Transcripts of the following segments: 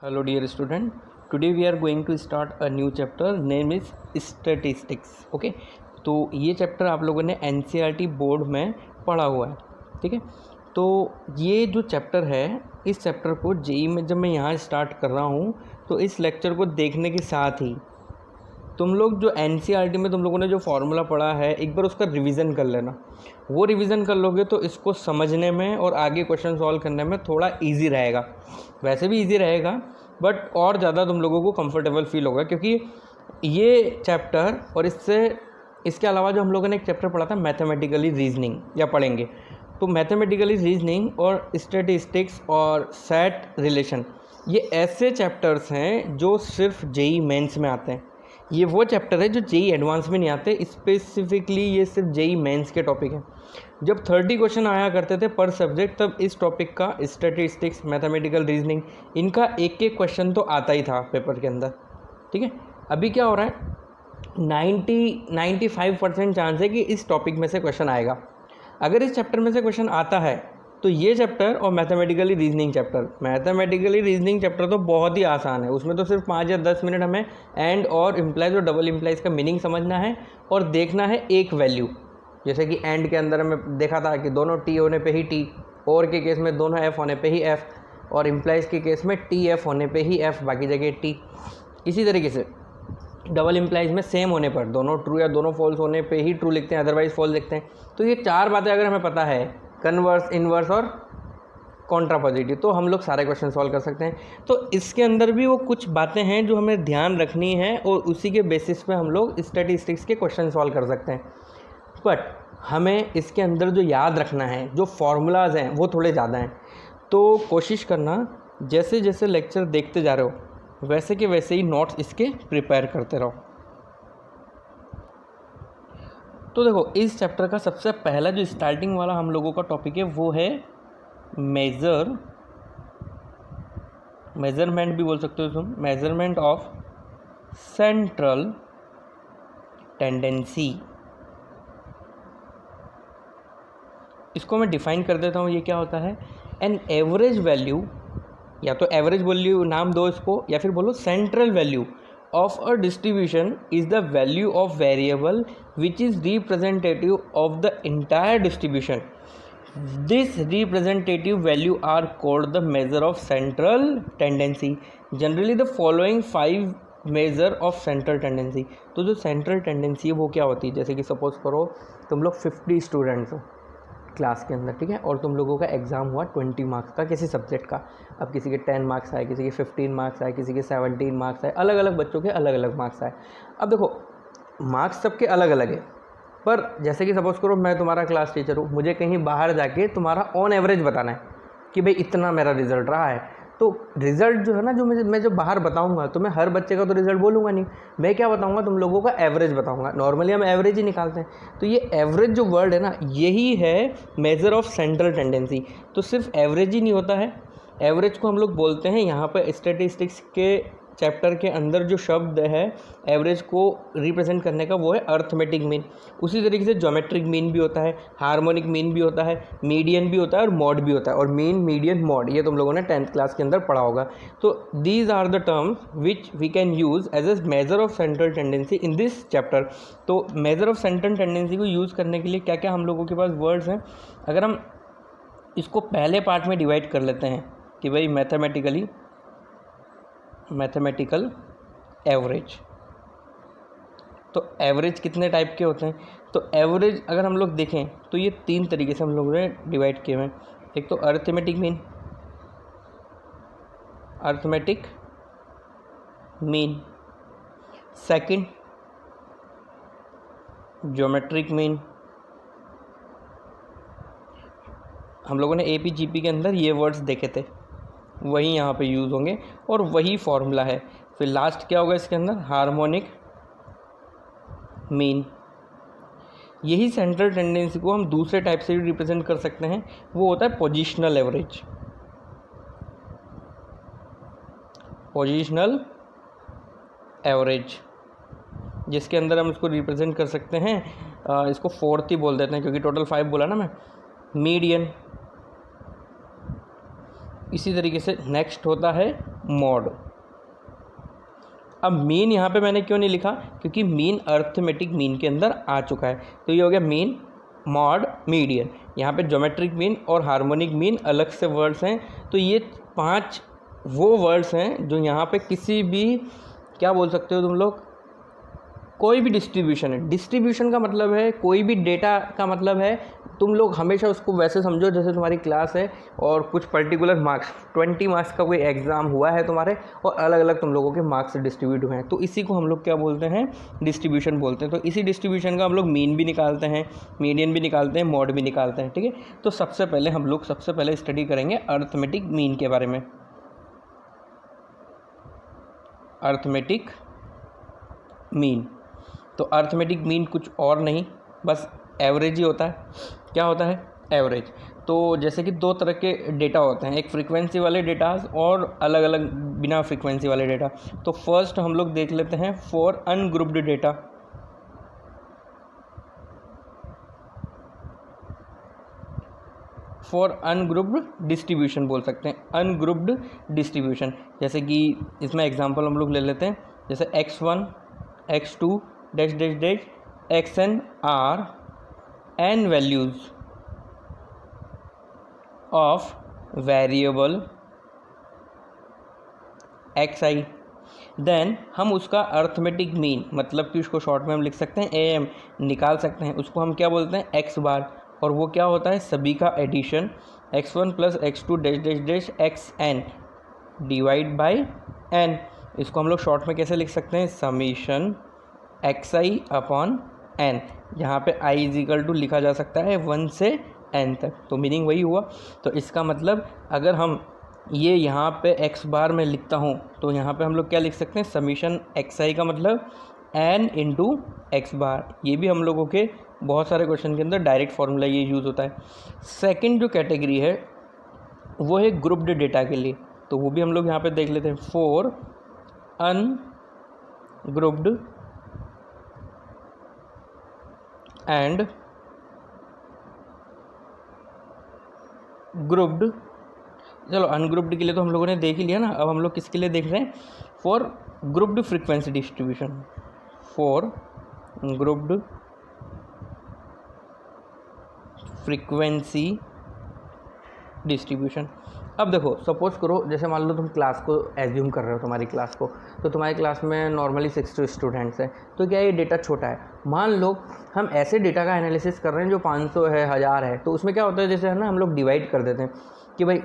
Hello dear student, today we are going to start a new chapter name is statistics. Okay तो ये chapter आप लोगों ने NCERT board में पढ़ा हुआ है, ठीक है। तो ये जो चैप्टर है, इस चैप्टर को जेई में जब मैं यहाँ स्टार्ट कर रहा हूँ तो इस लेक्चर को देखने के साथ ही तुम लोग जो NCERT में तुम लोगों ने जो फार्मूला पढ़ा है एक बार उसका रिवीजन कर लेना। वो रिवीजन कर लोगे तो इसको समझने में और आगे क्वेश्चन सॉल्व करने में थोड़ा इजी रहेगा। वैसे भी इजी रहेगा बट और ज़्यादा तुम लोगों को कंफर्टेबल फील होगा, क्योंकि ये चैप्टर और इसके अलावा जो हम लोगों ने एक चैप्टर पढ़ा था मैथमेटिकली रीजनिंग या पढ़ेंगे, तो मैथमेटिकली रीजनिंग और स्टैटिस्टिक्स और सेट रिलेशन ये ऐसे चैप्टर्स हैं जो सिर्फ जेई मेंस में आते हैं। ये वो चैप्टर है जो जेई एडवांस में नहीं आते, स्पेसिफिकली ये सिर्फ जेई मेंस के टॉपिक हैं। जब 30 क्वेश्चन आया करते थे पर सब्जेक्ट, तब इस टॉपिक का स्टैटिस्टिक्स, मैथमेटिकल रीजनिंग, इनका एक एक क्वेश्चन तो आता ही था पेपर के अंदर, ठीक है। अभी क्या हो रहा है, 95% चांस है कि इस टॉपिक में से क्वेश्चन आएगा। अगर इस चैप्टर में से क्वेश्चन आता है तो ये चैप्टर और मैथमेटिकली रीजनिंग चैप्टर तो बहुत ही आसान है। उसमें तो सिर्फ 5 या 10 मिनट हमें एंड और इम्प्लाइज और डबल इम्प्लाइज का मीनिंग समझना है और देखना है एक वैल्यू। जैसे कि एंड के अंदर हमें देखा था कि दोनों टी होने पे ही टी, और के केस में दोनों एफ होने पे ही एफ, और इम्प्लाइज के केस में टी एफ होने पे ही एफ, बाकी जगह टी। इसी तरीके से डबल इम्प्लाइज में सेम होने पर दोनों ट्रू या दोनों फॉल्स होने पे ही ट्रू लिखते हैं, अदरवाइज फॉल्स लिखते हैं। तो ये 4 बातें अगर हमें पता है, कन्वर्स, इन्वर्स और कॉन्ट्रापॉजिटिव, तो हम लोग सारे क्वेश्चन सॉल्व कर सकते हैं। तो इसके अंदर भी वो कुछ बातें हैं जो हमें ध्यान रखनी है और उसी के बेसिस पे हम लोग स्टैटिस्टिक्स के क्वेश्चन सॉल्व कर सकते हैं। बट हमें इसके अंदर जो याद रखना है, जो फॉर्मूलाज हैं, वो थोड़े ज़्यादा हैं। तो कोशिश करना जैसे जैसे लेक्चर देखते जा रहे हो वैसे के वैसे ही नोट्स इसके प्रिपेयर करते रहो। तो देखो, इस चैप्टर का सबसे पहला जो स्टार्टिंग वाला हम लोगों का टॉपिक है वो है मेजरमेंट भी बोल सकते हो तुम, मेजरमेंट ऑफ सेंट्रल टेंडेंसी। इसको मैं डिफाइन कर देता हूँ, ये क्या होता है। एन एवरेज वैल्यू, या तो एवरेज वैल्यू नाम दो इसको, या फिर बोलो central value of a distribution is the value of variable which is representative of the entire distribution. This representative value are called the measure of central tendency. Generally the following 5 measure of central tendency. तो जो central tendency है वो क्या होती है, जैसे कि suppose करो तुम लोग 50 स्टूडेंट्स हो क्लास के अंदर, ठीक है, और तुम लोगों का एग्ज़ाम हुआ 20 मार्क्स का किसी सब्जेक्ट का। अब किसी के 10 मार्क्स आए, किसी के 15 मार्क्स आए, किसी के 17 मार्क्स आए, अलग अलग बच्चों के अलग अलग मार्क्स आए। अब देखो, मार्क्स सबके अलग अलग है, पर जैसे कि सपोज़ करो मैं तुम्हारा क्लास टीचर हूँ, मुझे कहीं बाहर जाके तुम्हारा ऑन एवरेज बताना है कि भाई इतना मेरा रिज़ल्ट रहा है। तो रिज़ल्ट जो है ना, जो मैं जब बाहर बताऊंगा तो मैं हर बच्चे का तो रिज़ल्ट बोलूँगा नहीं, मैं क्या बताऊंगा, तुम लोगों का एवरेज बताऊंगा। नॉर्मली हम एवरेज ही निकालते हैं। तो ये एवरेज जो वर्ड है ना, यही है मेजर ऑफ सेंट्रल टेंडेंसी। तो सिर्फ एवरेज ही नहीं होता है, एवरेज को हम लोग बोलते हैं यहाँ पर स्टैटिस्टिक्स के चैप्टर के अंदर जो शब्द है एवरेज को रिप्रेजेंट करने का, वो है अर्थमेटिक मीन। उसी तरीके से ज्योमेट्रिक मीन भी होता है, हार्मोनिक मीन भी होता है, मीडियन भी होता है और मॉड भी होता है। और मीन, मीडियन, मॉड ये तुम लोगों ने 10th क्लास के अंदर पढ़ा होगा। तो these are the terms which we can use as a measure of central tendency in this chapter. तो मेजर ऑफ सेंट्रल टेंडेंसी को यूज़ करने के लिए क्या क्या हम लोगों के पास वर्ड्स हैं, अगर हम इसको पहले पार्ट में डिवाइड कर लेते हैं कि भाई मैथमेटिकल एवरेज। तो एवरेज कितने टाइप के होते हैं, तो एवरेज अगर हम लोग देखें तो ये 3 तरीके से हम लोगों ने डिवाइड किए हैं। एक तो arithmetic mean, second geometric mean. हम लोगों ने एपीजीपी के अंदर ये वर्ड्स देखे थे, वही यहाँ पे यूज़ होंगे और वही फॉर्मूला है। फिर लास्ट क्या होगा इसके अंदर, हार्मोनिक मीन। यही सेंट्रल टेंडेंसी को हम दूसरे टाइप से भी रिप्रेजेंट कर सकते हैं, वो होता है पोजीशनल एवरेज, जिसके अंदर हम इसको रिप्रेजेंट कर सकते हैं, इसको 4th ही बोल देते हैं क्योंकि टोटल 5 बोला ना मैं। मीडियन, इसी तरीके से नेक्स्ट होता है मॉड। अब मीन यहाँ पे मैंने क्यों नहीं लिखा, क्योंकि मीन अर्थमेटिक मीन के अंदर आ चुका है। तो ये हो गया मीन, मॉड, मीडियन। यहाँ पे ज्योमेट्रिक मीन और हार्मोनिक मीन अलग से वर्ड्स हैं। तो ये 5 वो वर्ड्स हैं जो यहाँ पे किसी भी, क्या बोल सकते हो तुम लोग, कोई भी डिस्ट्रीब्यूशन है। डिस्ट्रीब्यूशन का मतलब है कोई भी डेटा का मतलब है, तुम लोग हमेशा उसको वैसे समझो जैसे तुम्हारी क्लास है और कुछ पर्टिकुलर मार्क्स, 20 मार्क्स का कोई एग्ज़ाम हुआ है तुम्हारे और अलग अलग तुम लोगों के मार्क्स डिस्ट्रीब्यूट हुए हैं, तो इसी को हम लोग क्या बोलते हैं, डिस्ट्रीब्यूशन बोलते हैं। तो इसी डिस्ट्रीब्यूशन का हम लोग मीन भी निकालते हैं, मीडियन भी निकालते हैं, मॉड भी निकालते हैं, ठीक है। तो सबसे पहले स्टडी करेंगे अर्थमेटिक मीन के बारे में। अर्थमेटिक मीन, तो अर्थमेटिक मीन कुछ और नहीं, बस एवरेज ही होता है। क्या होता है, एवरेज। तो जैसे कि 2 तरह के डेटा होते हैं, एक फ्रीक्वेंसी वाले डेटाज और अलग अलग बिना फ्रीक्वेंसी वाले डेटा। तो फर्स्ट हम लोग देख लेते हैं for ungrouped data. For ungrouped distribution बोल सकते हैं, अनग्रुप्ड डिस्ट्रीब्यूशन। जैसे कि इसमें एग्जांपल हम लोग ले लेते हैं, जैसे x1 x2 dash dash dash xn are n values of variable xi। Then हम उसका अर्थमेटिक मीन, मतलब कि उसको शॉर्ट में हम लिख सकते हैं am, निकाल सकते हैं। उसको हम क्या बोलते हैं, x बार, और वो क्या होता है, सभी का addition, x1 plus x2 dash dash dash xn divide by n। इसको हम लोग शॉर्ट में कैसे लिख सकते हैं, समीशन xi अपॉन n, जहाँ पे i इज इक्वल टू लिखा जा सकता है 1 से n तक। तो मीनिंग वही हुआ। तो इसका मतलब अगर हम ये यहाँ पे x बार में लिखता हूँ तो यहाँ पे हम लोग क्या लिख सकते हैं, समीशन xi का मतलब n इंटू एक्स बार। ये भी हम लोगों के बहुत सारे क्वेश्चन के अंदर डायरेक्ट फार्मूला ये यूज़ होता है। सेकंड जो कैटेगरी है वो है ग्रुप्ड डेटा के लिए, तो वो भी हम लोग यहाँ पे देख लेते हैं। फॉर अनग्रुप्ड एंड ग्रुप्ड, चलो अनग्रुप्ड के लिए तो हम लोगों ने देख ही लिया ना, अब हम लोग किसके लिए देख रहे हैं, for grouped frequency distribution. For grouped frequency distribution. अब देखो, सपोज करो जैसे मान लो तुम क्लास को एज्यूम कर रहे हो, तुम्हारी क्लास को, तो तुम्हारी क्लास में नॉर्मली 60 स्टूडेंट्स हैं। तो क्या ये डेटा छोटा है, मान लो हम ऐसे डेटा का एनालिसिस कर रहे हैं जो 500 है, 1000 है, तो उसमें क्या होता है, जैसे है ना, हम लोग डिवाइड कर देते हैं कि भाई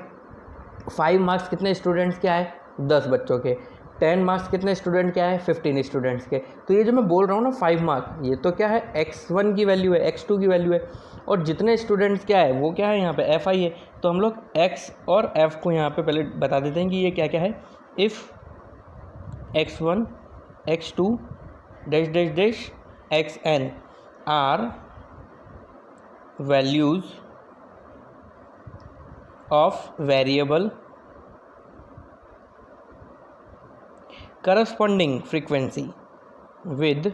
5 मार्क्स कितने स्टूडेंट्स के आए, 10 बच्चों के, 10 मार्क्स कितने स्टूडेंट के आए, 15 स्टूडेंट्स के। तो ये जो मैं बोल रहा हूँ ना 5 मार्क्स, ये तो क्या है, x1 की वैल्यू है, x2 की वैल्यू है, और जितने स्टूडेंट्स क्या है वो क्या है, यहाँ पे fi है। तो हम लोग x और f को यहाँ पे पहले बता देते हैं कि ये क्या क्या है। If x1 x2 dash dash dash xn are values of variable corresponding frequency with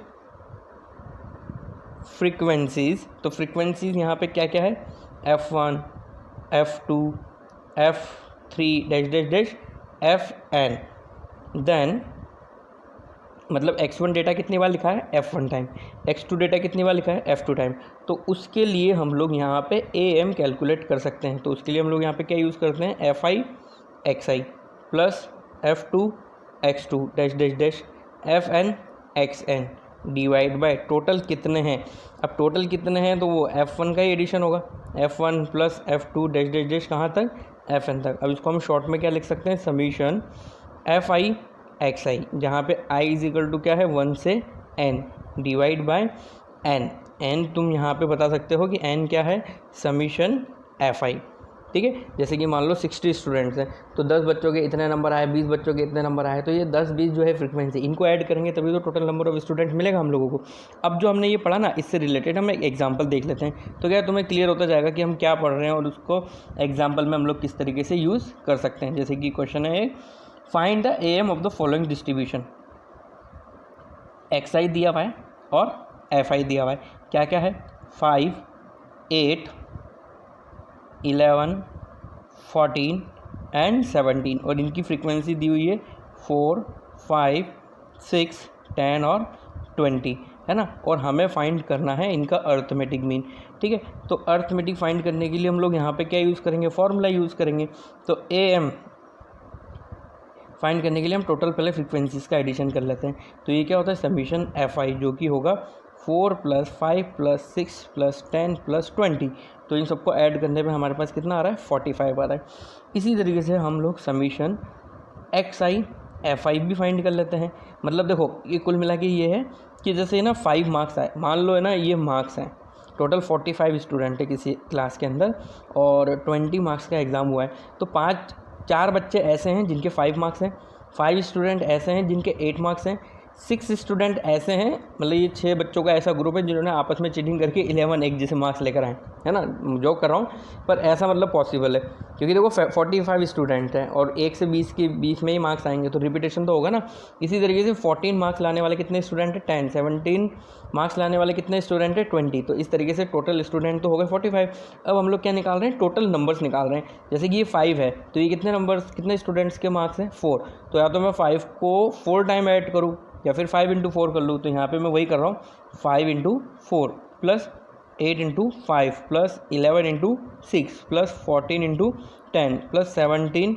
frequencies। तो frequencies यहाँ पे क्या क्या है, f1 f2 f3 dash dash dash fn। Then मतलब x1 डेटा कितनी बार लिखा है, f1 टाइम, x2 डेटा कितनी बार लिखा है, f2 टाइम। तो उसके लिए हम लोग यहाँ पे am कैलकुलेट कर सकते हैं। तो उसके लिए हम लोग यहाँ पे क्या यूज़ करते हैं, fi xi plus f2 x2 dash dash dash fn xn divide by total कितने हैं। अब टोटल कितने हैं तो वो f1 का ही एडिशन होगा, f1 plus f2 dash dash dash कहाँ तक, fn तक। अब इसको हम शॉर्ट में क्या लिख सकते हैं, समीशन fi xi, जहाँ पे i इज इक्वल टू क्या है, 1 से n divide by n। n तुम यहाँ पे बता सकते हो कि n क्या है, समीशन fi, ठीक है। जैसे कि मान लो 60 स्टूडेंट्स हैं, तो 10 बच्चों के इतने नंबर आए, 20 बच्चों के इतने नंबर आए, तो ये 10-20 जो है फ्रीक्वेंसी, इनको ऐड करेंगे तभी तो टोटल नंबर ऑफ स्टूडेंट मिलेगा हम लोगों को। अब जो हमने ये पढ़ा ना, इससे रिलेटेड हम एक एग्जांपल देख लेते हैं, तो क्या तुम्हें क्लियर होता जाएगा कि हम क्या पढ़ रहे हैं और उसको एग्जाम्पल में हम लोग किस तरीके से यूज़ कर सकते हैं। जैसे कि क्वेश्चन है, find the am of the following distribution. xi दिया हुआ है और fi दिया हुआ है, क्या क्या है, 5 8 11 14 एंड 17 और इनकी फ्रीक्वेंसी दी हुई है 4, 5, 6, 10 और 20 है ना। और हमें फाइंड करना है इनका अर्थमेटिक मीन। ठीक है, तो अर्थमेटिक फाइंड करने के लिए हम लोग यहाँ पे क्या यूज़ करेंगे, फॉर्मूला यूज़ करेंगे। तो AM फाइंड करने के लिए हम टोटल पहले फ्रीक्वेंसीज़ का एडिशन कर लेते हैं। तो ये क्या होता है, समीशन FI जो कि होगा 4 + 5 + 6 + 10 + 20। तो इन सबको ऐड करने पे हमारे पास कितना आ रहा है, 45 आ रहा है। इसी तरीके से हम लोग समीशन XI FI भी फाइंड कर लेते हैं। मतलब देखो ये कुल मिला के ये है कि जैसे ना 5 मार्क्स आए, मान लो है ना, ये मार्क्स हैं टोटल 45 स्टूडेंट है किसी क्लास के अंदर और 20 मार्क्स का एग्ज़ाम हुआ है। तो 4 बच्चे ऐसे हैं जिनके 5 मार्क्स हैं, 5 स्टूडेंट ऐसे हैं जिनके 8 मार्क्स हैं, 6 स्टूडेंट ऐसे हैं, मतलब ये 6 बच्चों का ऐसा ग्रुप है जिन्होंने आपस में चीटिंग करके 11 एक जैसे मार्क्स लेकर आए, है ना। जो कर रहा हूँ पर ऐसा मतलब पॉसिबल है क्योंकि देखो 45 स्टूडेंट हैं और 1 से 20 के बीच में ही मार्क्स आएंगे तो रिपीटेशन तो होगा ना। इसी तरीके से 14 मार्क्स लाने वाले कितने स्टूडेंट हैं, 10, 17 मार्क्स लाने वाले कितने स्टूडेंट हैं, 20। तो इस तरीके से टोटल स्टूडेंट तो हो गए 45। अब हम लोग क्या निकाल रहे हैं, टोटल नंबर्स निकाल रहे हैं। जैसे कि ये 5 है तो ये कितने नंबर्स, कितने स्टूडेंट्स के मार्क्स हैं, 4। तो या तो मैं 5 को 4 टाइम ऐड करूँ या फिर 5 × 4 कर लूँ। तो यहाँ पे मैं वही कर रहा हूँ, 5 × 4 + 8 × 5 + 11 × 6 + 14 × 10 + 17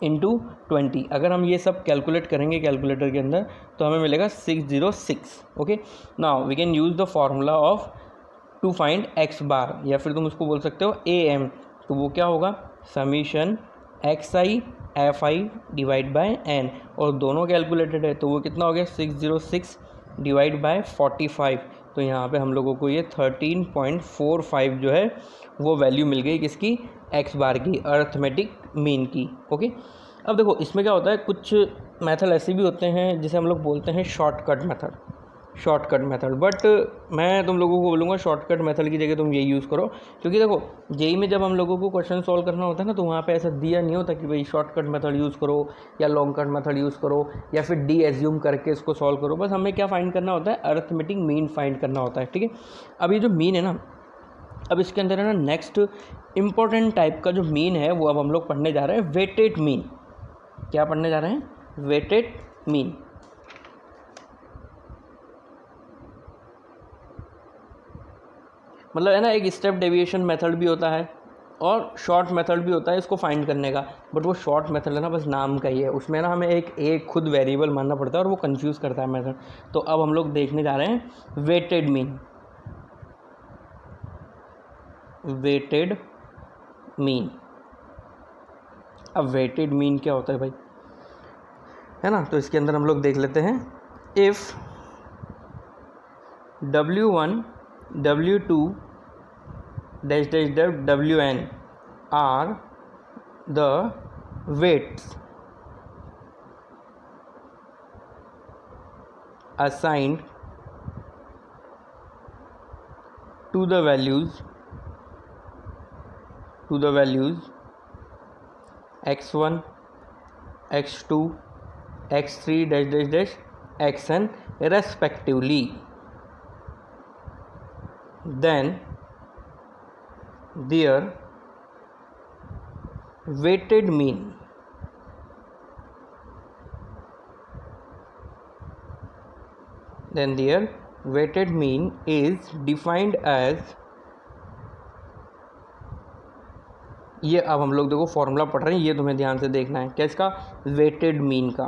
× 20। अगर हम ये सब कैलकुलेट करेंगे कैलकुलेटर के अंदर तो हमें मिलेगा 606। Okay, now we can use the formula of to find x bar, या फिर तुम उसको बोल सकते हो AM। तो वो क्या होगा, समीशन XI FI / N, और दोनों कैलकुलेटेड है तो वो कितना हो गया, 606 / 45। तो यहाँ पे हम लोगों को ये 13.45 जो है वो वैल्यू मिल गई किसकी, x बार की, अर्थमेटिक मीन की। ओके, अब देखो इसमें क्या होता है, कुछ मेथड ऐसे भी होते हैं जिसे हम लोग बोलते हैं शॉर्टकट मेथड। बट मैं तुम लोगों को बोलूँगा शॉर्टकट मेथड की जगह तुम यही यूज़ करो, क्योंकि देखो जेई में जब हम लोगों को क्वेश्चन सॉल्व करना होता है ना तो वहाँ पे ऐसा दिया नहीं होता कि भाई शॉर्टकट मेथड यूज़ करो या लॉन्ग कट मेथड यूज़ करो या फिर डी एज्यूम करके इसको सॉल्व करो। बस हमें क्या फाइंड करना होता है, अर्थमेटिक मीन फाइंड करना होता है। ठीक है, अब ये जो मीन है ना, अब इसके अंदर है ना नेक्स्ट इंपॉर्टेंट टाइप का जो मीन है वो अब हम लोग पढ़ने जा रहे हैं, वेटेड मीन। क्या पढ़ने जा रहे हैं, वेटेड मीन। मतलब है ना एक स्टेप डेविएशन मेथड भी होता है और शॉर्ट मेथड भी होता है इसको फाइंड करने का। बट वो शॉर्ट मेथड है ना बस नाम का ही है, उसमें ना हमें एक खुद वेरिएबल मानना पड़ता है और वो कंफ्यूज करता है मेथड। तो अब हम लोग देखने जा रहे हैं वेटेड मीन। वेटेड मीन, अब वेटेड मीन क्या होता है भाई, है ना। तो इसके अंदर हम लोग देख लेते हैं, if W1 W2 -WN are the weights assigned to the values x1 x2 x3 xn respectively, then their weighted mean is defined as, ये अब हम लोग देखो फॉर्मूला पढ़ रहे हैं, ये तुम्हें ध्यान से देखना है क्या इसका, वेटेड मीन का।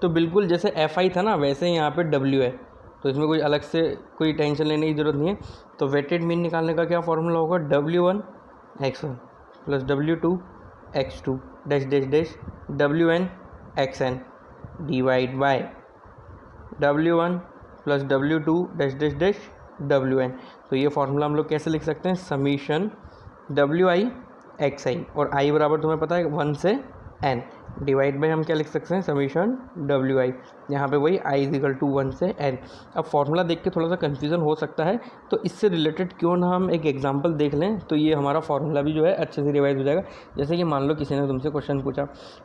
तो बिल्कुल जैसे FI था ना वैसे यहाँ पे W है, तो इसमें कोई अलग से कोई टेंशन लेने की ज़रूरत नहीं है। तो वेटेड मीन निकालने का क्या फॉर्मूला होगा, W1 x1 + W2 x2 -WN xn divide by W1 + W2 -WN। तो ये फार्मूला हम लोग कैसे लिख सकते हैं, समीशन WI XI, और I बराबर तुम्हें पता है 1 से N, डिवाइड बाई हम क्या लिख सकते हैं, समीशन WI, यहाँ पे वही I = 1 से N। अब फॉर्मूला देख के थोड़ा सा कन्फ्यूज़न हो सकता है, तो इससे रिलेटेड क्यों ना हम एक एग्जांपल देख लें, तो ये हमारा फॉर्मूला भी जो है अच्छे से रिवाइज हो जाएगा। जैसे कि मान लो किसी ने तुमसे क्वेश्चन पूछा,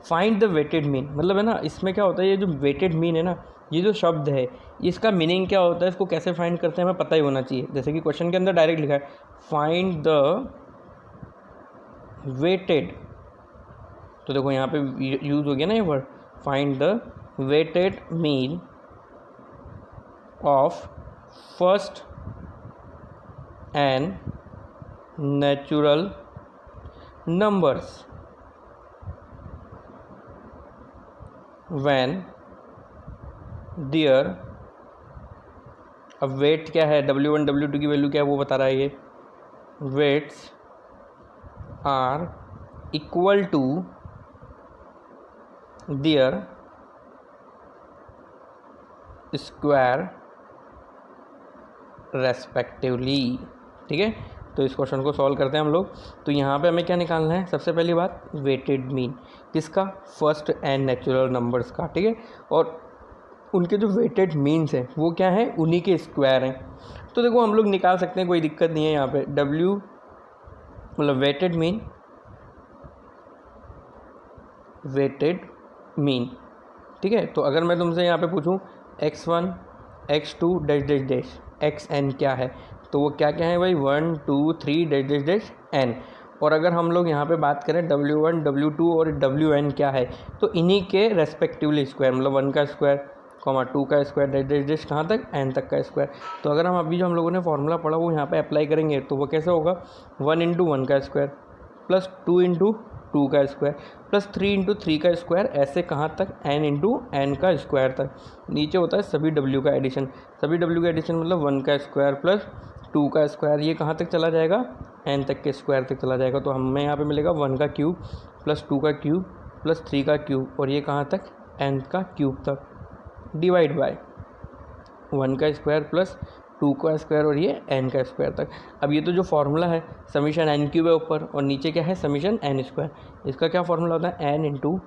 फाइंड द वेटेड मीन, मतलब है ना इसमें क्या होता है, ये जो वेटेड मीन है ना ये जो शब्द है इसका मीनिंग क्या होता है, इसको कैसे फाइंड करते हैं हमें पता ही होना चाहिए। जैसे कि क्वेश्चन के अंदर डायरेक्ट लिखा है फाइंड द वेटेड, तो देखो यहाँ पे यूज हो गया ना ये word, find the weighted mean of first and natural numbers when there, अब वेट क्या है, W1 W2 की वैल्यू क्या है वो बता रहा है ये, weights are equal to their square respectively. ठीक है, तो इस क्वेश्चन को सॉल्व करते हैं हम लोग। तो यहाँ पे हमें क्या निकालना है, सबसे पहली बात वेटेड मीन किसका, फर्स्ट एंड नेचुरल नंबर्स का। ठीक है, और उनके जो वेटेड मीन्स हैं वो क्या है, उन्हीं के स्क्वायर हैं। तो देखो हम लोग निकाल सकते हैं, कोई दिक्कत नहीं है। यहाँ पे W मतलब वेटेड मीन। ठीक है, तो अगर मैं तुमसे यहाँ पे पूछूँ x1 x2 dash dash dash xn क्या है, तो वो क्या क्या है भाई, 1 2 3 डैश डैश डैश n। और अगर हम लोग यहाँ पे बात करें W1 W2 और Wn क्या है, तो इन्हीं के रेस्पेक्टिवली स्क्वायर, मतलब 1 का स्क्वायर 2 का स्क्वायर डैश डैश डैश कहाँ तक, n तक का स्क्वायर। तो अगर हम अभी जो हम लोगों ने फॉर्मूला पढ़ा वो यहाँ पे अप्लाई करेंगे तो वो कैसे होगा, 1 इंटू 1 का स्क्वायर प्लस 2 इंटू 2 का स्क्वायर प्लस 3 इंटू 3 का स्क्वायर, ऐसे कहाँ तक, n इंटू n का स्क्वायर तक। नीचे होता है सभी w का एडिशन, सभी w का एडिशन मतलब 1 का स्क्वायर प्लस 2 का स्क्वायर, ये कहाँ तक चला जाएगा, n तक के स्क्वायर तक चला जाएगा। तो हमें यहाँ पे मिलेगा 1 का क्यूब प्लस 2 का क्यूब प्लस 3 का क्यूब, और ये कहाँ तक, n का क्यूब तक, डिवाइड बाय 1 का स्क्वायर प्लस 2 का स्क्वायर और ये n का स्क्वायर तक। अब ये तो जो फार्मूला है समीशन n क्यूब है ऊपर और नीचे क्या है, समीशन n स्क्वायर। इसका क्या फार्मूला होता है, n इंटू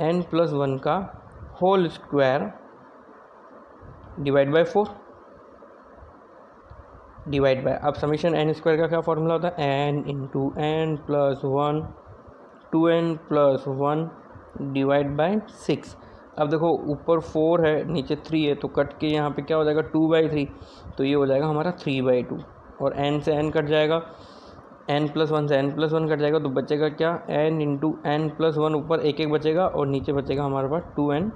n प्लस 1 का whole square divide by 4 divide by, अब समीशन n स्क्वायर का क्या फार्मूला होता है, n into n plus 1 2n plus 1 divide by 6। अब देखो ऊपर 4 है नीचे 3 है, तो कट के यहाँ पे क्या हो जाएगा, 2/3, तो ये हो जाएगा हमारा 3/2, और n से n कट जाएगा, n प्लस 1 से n प्लस 1 कट जाएगा, तो बचेगा क्या, n इंटू n प्लस 1, ऊपर एक एक बचेगा और नीचे बचेगा हमारे पास 2n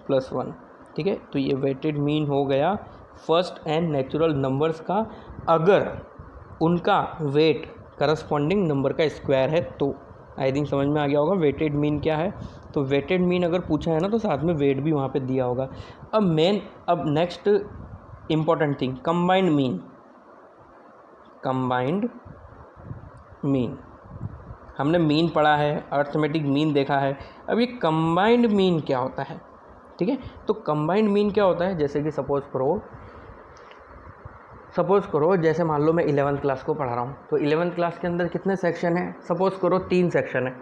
प्लस 1। ठीक है, तो ये वेटेड मीन हो गया फर्स्ट एंड नेचुरल नंबर्स का, अगर उनका वेट करस्पॉन्डिंग नंबर का स्क्वायर है तो। आई थिंक समझ में आ गया होगा वेटेड मीन क्या है। तो वेटेड मीन अगर पूछा है ना तो साथ में वेट भी वहाँ पे दिया होगा। अब next important thing, combined mean. हमने मीन पढ़ा है, अर्थमेटिक मीन देखा है, अब ये कंबाइंड मीन क्या होता है। ठीक है, तो कंबाइंड मीन क्या होता है, जैसे कि सपोज करो जैसे मान लो मैं 11th क्लास को पढ़ा रहा हूँ, तो 11th क्लास के अंदर कितने सेक्शन हैं, सपोज करो 3 सेक्शन है।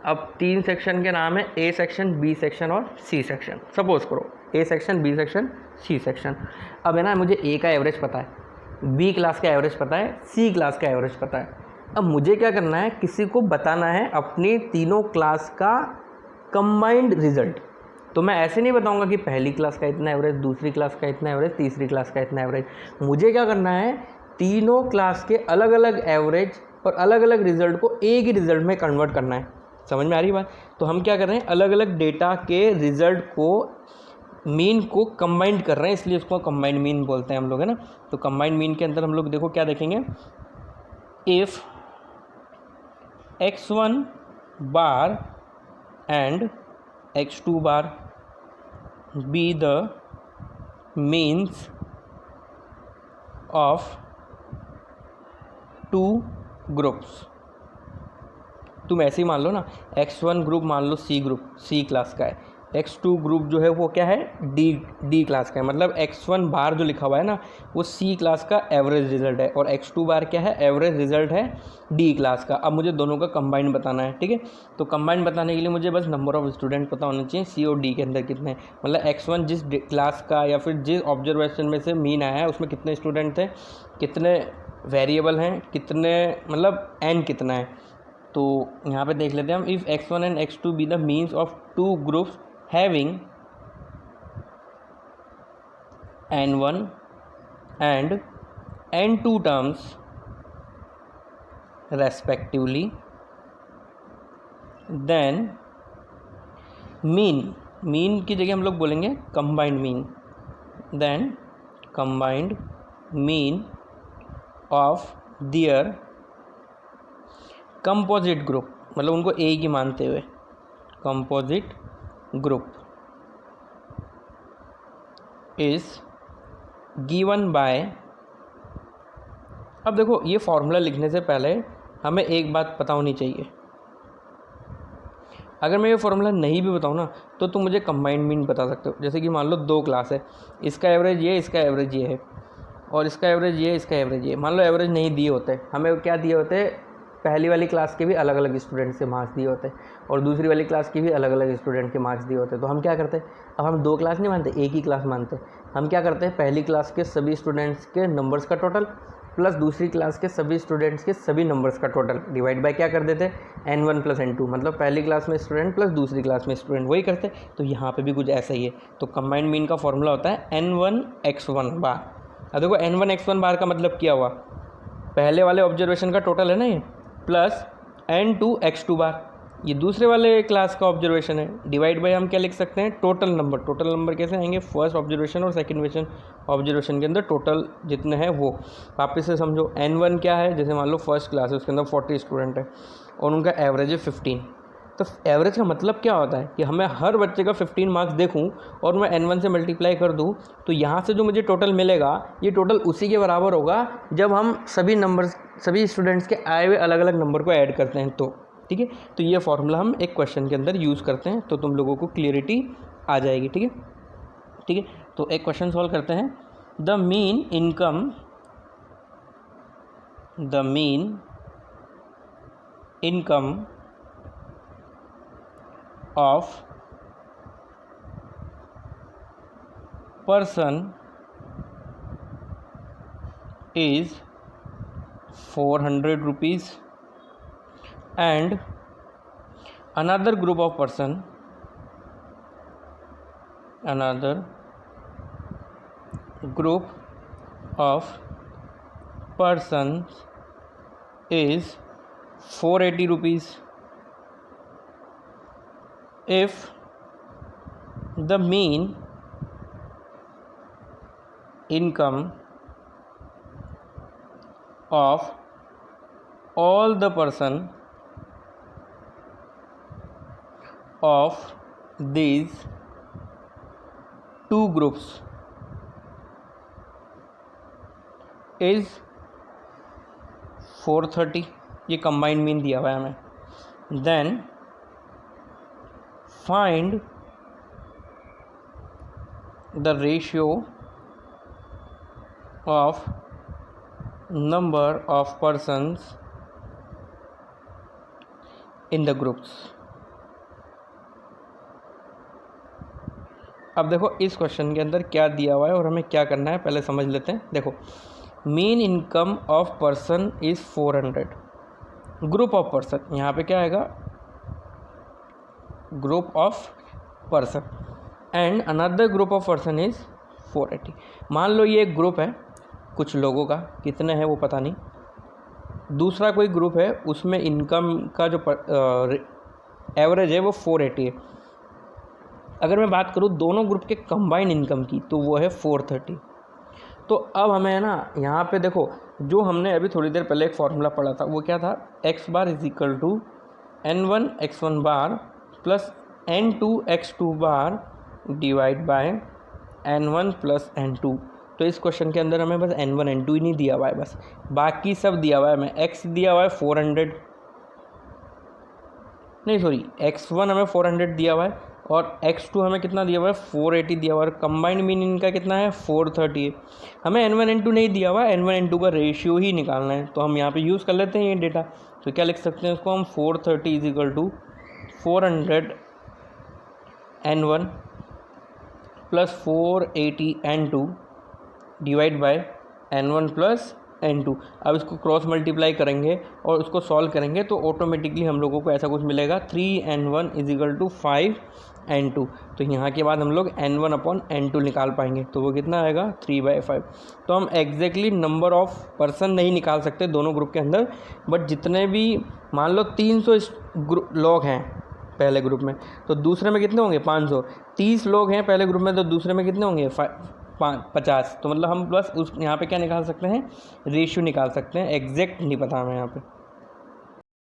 अब 3 सेक्शन के नाम है ए सेक्शन, बी सेक्शन और सी सेक्शन। सपोज करो A section, B section, C section. अब है ना, मुझे ए का एवरेज पता है, बी क्लास का एवरेज पता है, सी क्लास का एवरेज पता है। अब मुझे क्या करना है, किसी को बताना है अपनी तीनों क्लास का कंबाइंड रिजल्ट। तो मैं ऐसे नहीं बताऊंगा कि पहली क्लास का इतना एवरेज, दूसरी क्लास का इतना एवरेज, तीसरी क्लास का इतना एवरेज। मुझे क्या करना है, तीनों क्लास के अलग अलग एवरेज और अलग अलग रिजल्ट को एक ही रिजल्ट में कन्वर्ट करना है। समझ में आ रही बात। तो हम क्या कर रहे हैं, अलग अलग डेटा के रिजल्ट को, मीन को कंबाइंड कर रहे हैं, इसलिए उसको कंबाइंड मीन बोलते हैं हम लोग, है ना। तो कंबाइंड मीन के अंदर हम लोग देखो क्या देखेंगे, if x1 bar and x2 bar be the means of 2 groups। तुम ऐसे ही मान लो ना, x1 ग्रुप मान लो सी ग्रुप, सी क्लास का है, x2 ग्रुप जो है वो क्या है, डी क्लास का है। मतलब x1 बार जो लिखा हुआ है ना वो सी क्लास का एवरेज रिजल्ट है, और x2 बार क्या है, एवरेज रिजल्ट है डी क्लास का। अब मुझे दोनों का कंबाइंड बताना है। ठीक है, तो कंबाइंड बताने के लिए मुझे बस नंबर ऑफ स्टूडेंट पता होना चाहिए सी और डी के अंदर कितने। मतलब x1 जिस क्लास का या फिर जिस ऑब्जर्वेशन में से मीन आया है उसमें कितने स्टूडेंट थे, कितने वेरिएबल हैं, कितने मतलब n कितना है। तो यहाँ पे देख लेते हैं हम, if x1 and x2 be the means of 2 groups having N1 and N2 terms respectively, then mean की जगह हम लोग बोलेंगे combined mean, then combined mean of their composite group, मतलब उनको ए की मानते हुए composite group is given by. अब देखो ये फॉर्मूला लिखने से पहले हमें एक बात पता होनी चाहिए, अगर मैं ये फॉर्मूला नहीं भी बताऊँ ना तो तुम मुझे कंबाइंड मीन बता सकते हो। जैसे कि मान लो 2 क्लास है, इसका एवरेज ये, इसका एवरेज ये है, और इसका एवरेज ये, इसका एवरेज ये। मान लो एवरेज नहीं दिए होते, हमें क्या दिए होते, पहली वाली क्लास के भी अलग अलग स्टूडेंट के मार्क्स दिए होते और दूसरी वाली क्लास के भी अलग अलग स्टूडेंट के मार्क्स दिए होते। तो हम क्या करते, अब हम 2 क्लास नहीं मानते, एक ही क्लास मानते। हम क्या करते हैं, पहली क्लास के सभी स्टूडेंट्स के नंबर्स का टोटल प्लस दूसरी क्लास के सभी स्टूडेंट्स के सभी नंबर्स का टोटल डिवाइड बाय क्या कर देते, N1 + N2, मतलब पहली क्लास में स्टूडेंट प्लस दूसरी क्लास में स्टूडेंट, वही करते। तो यहाँ पे भी कुछ ऐसा ही है। तो कंबाइंड मीन का फॉर्मूला होता है N1x1 बार। अब देखो N1x1 बार का मतलब क्या हुआ, पहले वाले ऑब्जर्वेशन का टोटल है ना ये, प्लस N2x2 बार, ये दूसरे वाले क्लास का ऑब्जर्वेशन है, डिवाइड बाय हम क्या लिख सकते हैं, टोटल नंबर। टोटल नंबर कैसे आएंगे, फर्स्ट ऑब्जर्वेशन और सेकंड ऑब्जर्वेशन के अंदर टोटल जितने हैं वो। वापस से समझो, N1 क्या है, जैसे मान लो फर्स्ट क्लास है, उसके अंदर 40 स्टूडेंट है और उनका एवरेज है 15। तो एवरेज का मतलब क्या होता है कि हमें हर बच्चे का 15 मार्क्स देखूं और मैं N1 से मल्टीप्लाई कर दूं, तो यहाँ से जो मुझे टोटल मिलेगा ये टोटल उसी के बराबर होगा जब हम सभी स्टूडेंट्स के आए हुए अलग अलग नंबर को ऐड करते हैं। तो ठीक है, तो ये फॉर्मूला हम एक क्वेश्चन के अंदर यूज़ करते हैं, तो तुम लोगों को क्लियरिटी आ जाएगी। ठीक है, ठीक है, तो एक क्वेश्चन सॉल्व करते हैं। The mean income of person is 400 rupees and another group of persons is 480 rupees. If the mean income of all the person of these 2 groups is 430, ये कंबाइंड मीन दिया हुआ है हमें, then find the ratio of number of persons in the groups. अब देखो इस question के अंदर क्या दिया हुआ है और हमें क्या करना है पहले समझ लेते हैं। देखो, mean income of person is 400, group of person, यहाँ पे क्या आएगा, group of person, and another group of person is 480। मान लो ये एक ग्रुप है कुछ लोगों का, कितने हैं वो पता नहीं, दूसरा कोई ग्रुप है उसमें इनकम का जो एवरेज है वो 480 है। अगर मैं बात करूँ दोनों ग्रुप के कंबाइंड इनकम की तो वो है 430। तो अब हमें है ना यहाँ पे देखो, जो हमने अभी थोड़ी देर पहले एक फॉर्मूला पढ़ा था वो क्या था, x bar is equal to N1x1 bar plus N2x2 bar divide by N1 plus N2। तो इस क्वेश्चन के अंदर हमें बस N1 N2 ही नहीं दिया हुआ है, बस बाकी सब दिया हुआ है। हमें x दिया हुआ है 400, नहीं सॉरी x1 हमें 400 दिया हुआ है और x2 हमें कितना दिया हुआ है, 480 दिया हुआ है। कंबाइंड मीन इनका कितना है, 430 है। हमें N1 N2 नहीं दिया हुआ है, N1 N2 का रेशियो ही निकालना है। तो हम यहाँ पे यूज़ कर लेते हैं ये डेटा। तो क्या लिख सकते हैं इसको हम, 430 is equal to 400 N1 plus 480 N2 divide by N1 plus N2। अब इसको क्रॉस मल्टीप्लाई करेंगे और उसको सॉल्व करेंगे तो ऑटोमेटिकली हम लोगों को ऐसा कुछ मिलेगा, 3N1 is equal to 5 n2। तो यहाँ के बाद हम लोग n1/n2 निकाल पाएंगे, तो वो कितना आएगा 3/5। तो हम एग्जैक्टली नंबर ऑफ पर्सन नहीं निकाल सकते दोनों ग्रुप के अंदर, बट जितने भी मान लो 300 लोग हैं पहले ग्रुप में, तो दूसरे में कितने होंगे 500। 30 लोग हैं पहले ग्रुप में, तो दूसरे में कितने होंगे 50। तो मतलब हम बस उस यहाँ पे क्या निकाल सकते हैं, रेशियो निकाल सकते हैं, एग्जैक्ट नहीं पता हमें यहाँ पे।